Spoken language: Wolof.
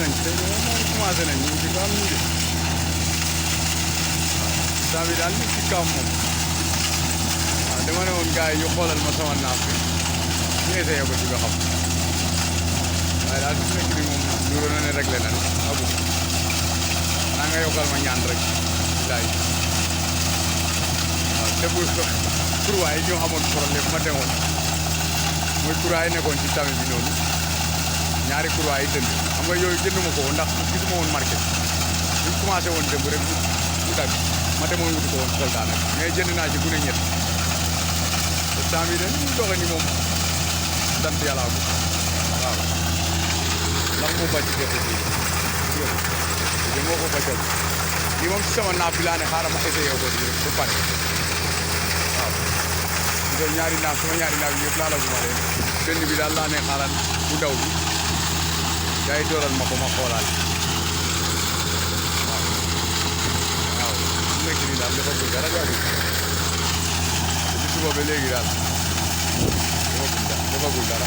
nañ tey moom commencé nañ ñu ngi ci kaam ñu ngi saa bi daal ñu ci kaam moom waaw dama ne woon gars yi ñu xoolal ma sama naaf bi ñu essayé ko ci ba xam waaye daal su nekk nii moom nuroo na ne réglé na abu naa nga yokkal ma ñaan rek bilaay waaw te bu kurwaay yi ñoo amoon problème ma demoon mooy kurwaay yi nekkoon ci tame bi noonu ñaari kurwaay yi dënd xam nga yooyu jënduma ko woon ndax gisuma woon marché bi commencé woon démb rek mu dagg ma demoon wuti ko woon Kolda nag mais jënd naa ci bu ne ñett te temps bi dañ doxe ni moom sant yàlla ko waaw ndax moo bàcc gerte gi moo ko bàccal lii moom si sama naaf bi laa ne xaaral ma essayé ko di rek ba pare waaw nga ñaari naaf sama ñaari naaf yi yëpp laa la guma leen benn bi daal laa ne xaaral bu ndaw bi gars yi dooral ma ko ma xoolaat waaw waaw su nekk nii daal dafa bëgg dara jaadu ci suba ba léegi daal dafa bëgg dara